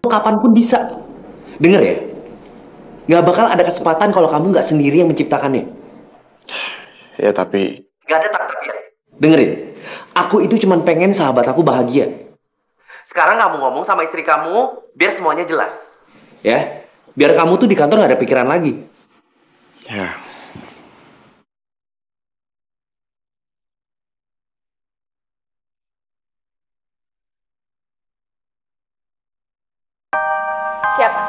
kapanpun bisa. Dengar ya, nggak bakal ada kesempatan kalau kamu nggak sendiri yang menciptakannya. Ya tapi... Nggak ada tak tapi ya. Dengerin, aku itu cuma pengen sahabat aku bahagia. Sekarang kamu ngomong sama istri kamu, biar semuanya jelas. Ya, biar kamu tuh di kantor nggak ada pikiran lagi. Ya. Siapa?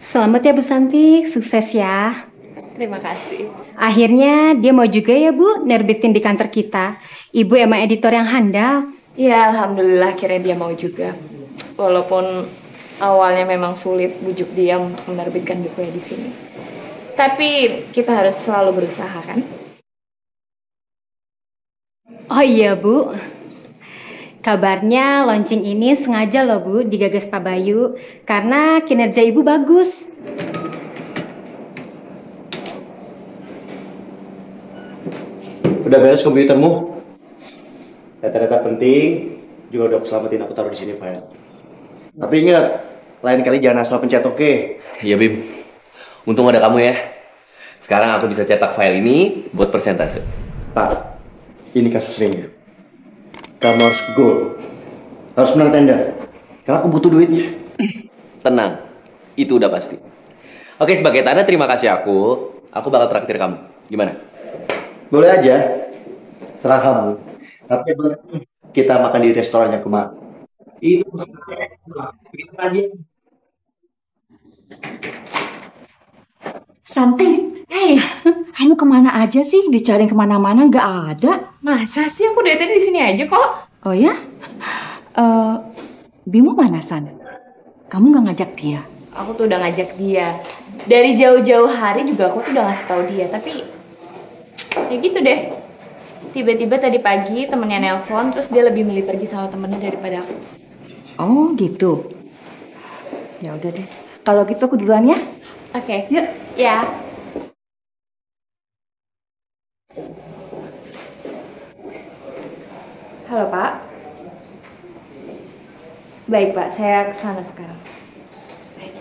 Selamat ya Bu Santi, sukses ya. Terima kasih. Akhirnya dia mau juga ya Bu nerbitin di kantor kita. Ibu emang editor yang handal. Ya, alhamdulillah akhirnya dia mau juga. Walaupun awalnya memang sulit bujuk dia untuk menerbitkan bukunya di sini. Tapi kita harus selalu berusaha kan? Oh iya Bu, kabarnya launching ini sengaja loh Bu digagas Pak Bayu karena kinerja Ibu bagus. Udah beres komputermu? Data-data penting juga udah aku selamatin, aku taruh di sini file. Tapi ingat, lain kali jangan asal pencet oke. Iya Bim, untung ada kamu ya. Sekarang aku bisa cetak file ini buat persentase. Pak, ini kasus ringan. Kamu harus goal, harus menang tender. Karena aku butuh duitnya. Tenang, itu udah pasti. Oke, sebagai tanda terima kasih aku bakal traktir kamu. Gimana? Boleh aja, serah kamu. Tapi kita makan di restorannya kemarin. Itu begitu aja. Santi, kamu kemana aja sih? Dicariin kemana-mana nggak ada. Masa sih aku dari tadi di sini aja kok? Oh ya? Eh, Bimo mana San? Kamu nggak ngajak dia? Aku tuh udah ngajak dia. Dari jauh-jauh hari juga aku tuh udah ngasih tahu dia, tapi ya gitu deh. Tiba-tiba tadi pagi temennya nelpon, terus dia lebih milih pergi sama temennya daripada aku. Oh gitu. Ya udah deh. Kalau gitu aku duluan ya. Oke. Yuk. Ya. Halo Pak. Baik Pak, saya kesana sekarang. Baik.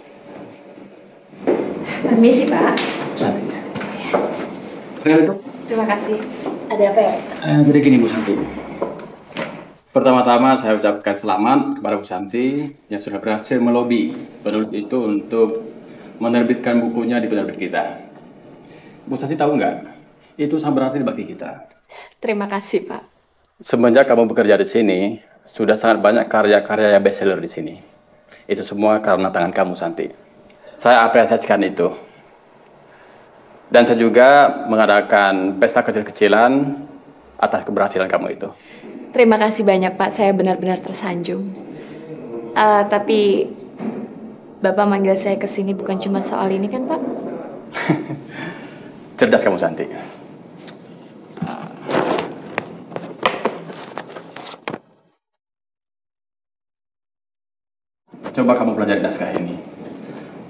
Permisi Pak. Santi. Duduk. Terima kasih. Ada apa ya? Jadi gini Bu Santi. Pertama-tama saya ucapkan selamat kepada Bu Santi yang sudah berhasil melobi penulis itu untuk menerbitkan bukunya di penerbit kita. Bu Santi tahu nggak? Itu sangat berarti bagi kita. Terima kasih Pak. Semenjak kamu bekerja di sini, sudah sangat banyak karya-karya yang bestseller di sini. Itu semua karena tangan kamu, Santi. Saya apresiasikan itu. Dan saya juga mengadakan pesta kecil-kecilan atas keberhasilan kamu itu. Terima kasih banyak Pak, saya benar-benar tersanjung. Tapi Bapak manggil saya ke sini bukan cuma soal ini kan Pak? Cerdas kamu, Santi. Coba kamu pelajari naskah ini.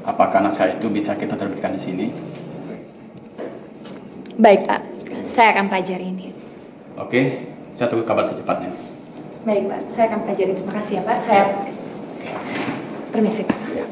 Apakah naskah itu bisa kita terbitkan di sini? Baik Pak, saya akan pelajari ini. Oke, saya tunggu kabar secepatnya. Baik Pak, saya akan pelajari. Terima kasih ya Pak. Saya permisi Pak. Ya.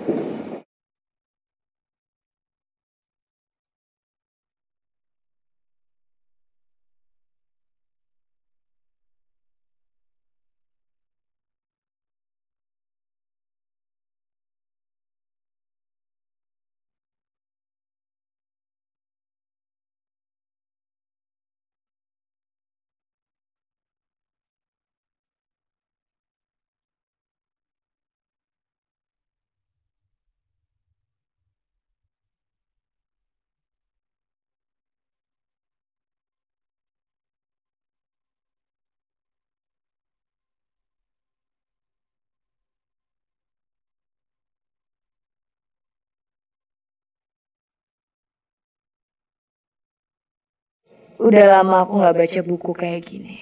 Udah lama aku nggak baca buku kayak gini.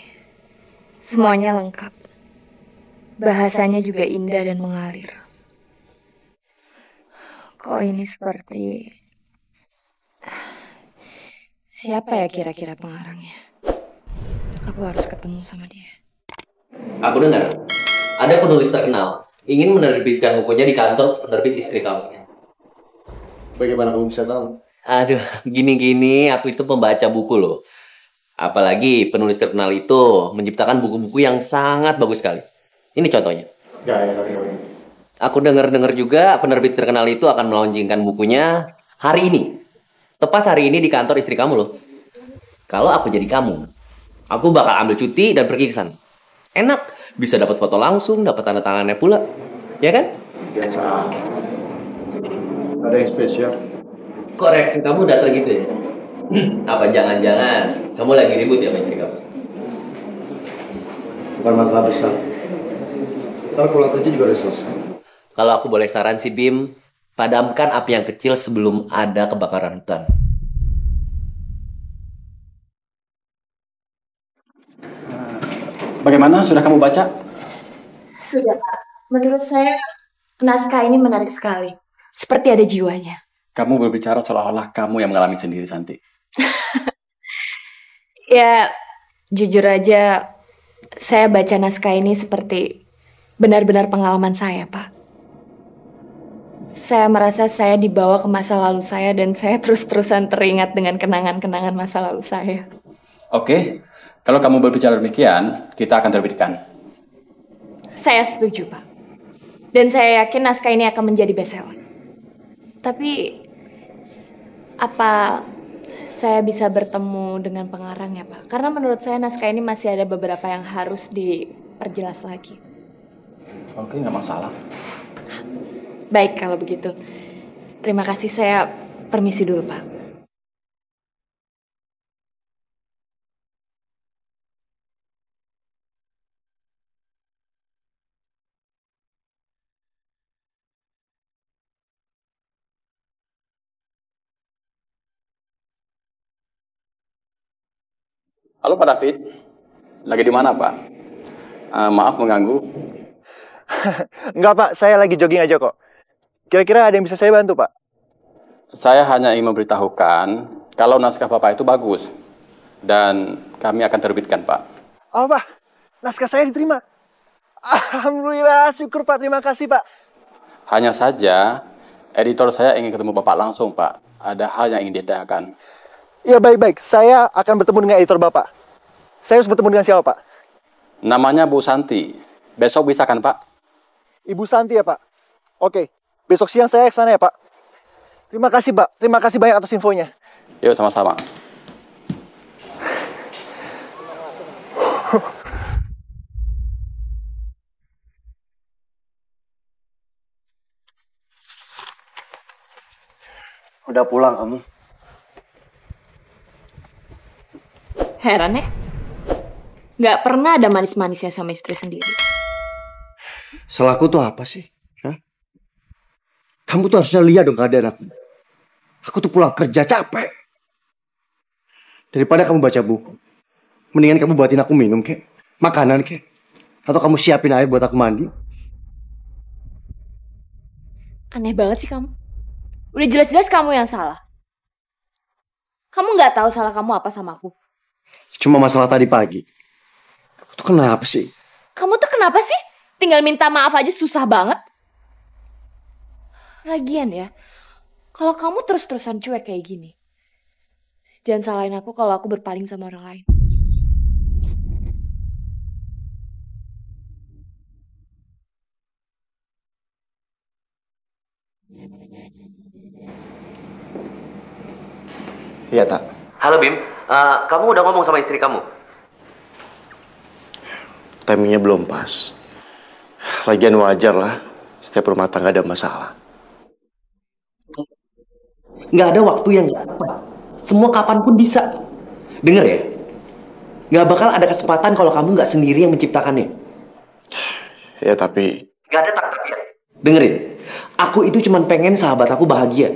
Semuanya lengkap. Bahasanya juga indah dan mengalir. Kok ini seperti... Siapa ya kira-kira pengarangnya? Aku harus ketemu sama dia. Aku dengar ada penulis terkenal ingin menerbitkan bukunya di kantor penerbit istri kamu. Bagaimana kamu bisa tahu? Aduh, gini-gini aku itu pembaca buku loh. Apalagi penulis terkenal itu menciptakan buku-buku yang sangat bagus sekali. Ini contohnya. Ya. Aku dengar-dengar juga penerbit terkenal itu akan melaunchingkan bukunya hari ini. Tepat hari ini di kantor istri kamu loh. Kalau aku jadi kamu, aku bakal ambil cuti dan pergi ke sana. Enak, bisa dapat foto langsung, dapat tanda tangannya pula. Ya kan? Biasa. Ada yang spesial? Kok reaksi kamu datar gitu ya? Apa jangan-jangan kamu lagi ribut ya sama istri kamu? Bukan masalah besar. Ntar pulang kerja juga udah selesai. Kalau aku boleh saran sih Bim, padamkan api yang kecil sebelum ada kebakaran hutan. Bagaimana? Sudah kamu baca? Sudah, Pak. Menurut saya, naskah ini menarik sekali. Seperti ada jiwanya. Kamu berbicara seolah-olah kamu yang mengalami sendiri, Santi. Ya, jujur aja, saya baca naskah ini seperti benar-benar pengalaman saya, Pak. Saya merasa saya dibawa ke masa lalu saya dan saya terus-terusan teringat dengan kenangan-kenangan masa lalu saya. Oke, kalau kamu berbicara demikian, kita akan terbitkan. Saya setuju, Pak. Dan saya yakin naskah ini akan menjadi bestseller. Tapi, apa saya bisa bertemu dengan pengarang ya, Pak? Karena menurut saya naskah ini masih ada beberapa yang harus diperjelas lagi. Oke, nggak masalah. Baik kalau begitu. Terima kasih, saya permisi dulu, Pak. Halo Pak David, lagi di mana Pak? Maaf mengganggu. Enggak Pak, saya lagi jogging aja kok. Kira-kira ada yang bisa saya bantu Pak? Saya hanya ingin memberitahukan kalau naskah Bapak itu bagus. Dan kami akan terbitkan Pak. Oh Pak, naskah saya diterima. Alhamdulillah, syukur Pak, terima kasih Pak. Hanya saja, editor saya ingin ketemu Bapak langsung Pak. Ada hal yang ingin ditanyakan. Ya baik-baik, saya akan bertemu dengan editor Bapak. Saya harus bertemu dengan siapa Pak? Namanya Bu Santi. Besok bisa kan Pak? Ibu Santi ya Pak? Oke, besok siang saya ke sana ya Pak. Terima kasih Pak, terima kasih banyak atas infonya. Yuk sama-sama. Udah pulang kamu? Heran ya? Nggak pernah ada manis-manisnya sama istri sendiri. Salahku tuh apa sih? Hah? Kamu tuh harusnya lihat dong keadaan aku. Aku tuh pulang kerja capek. Daripada kamu baca buku, mendingan kamu buatin aku minum kek, makanan kek, atau kamu siapin air buat aku mandi. Aneh banget sih kamu. Udah jelas-jelas kamu yang salah. Kamu nggak tahu salah kamu apa sama aku. Cuma masalah tadi pagi. Kamu tuh kenapa sih? Kamu tuh kenapa sih? Tinggal minta maaf aja susah banget. Lagian ya, kalau kamu terus-terusan cuek kayak gini, jangan salahin aku kalau aku berpaling sama orang lain. Iya tak. Halo Bim, kamu udah ngomong sama istri kamu? Timingnya belum pas. Lagian wajar lah, setiap rumah tangga ada masalah. Nggak ada waktu yang nggak tepat. Semua kapanpun bisa. Dengar ya, nggak bakal ada kesempatan kalau kamu nggak sendiri yang menciptakannya. Ya tapi... Nggak ada tapi ya. Dengerin, aku itu cuma pengen sahabat aku bahagia.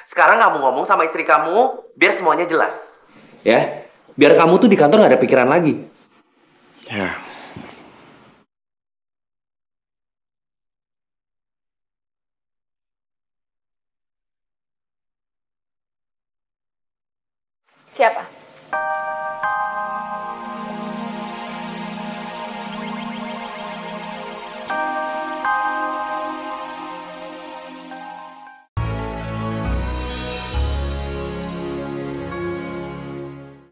Sekarang kamu ngomong sama istri kamu, biar semuanya jelas. Ya, biar kamu tuh di kantor nggak ada pikiran lagi. Ya, Siapa?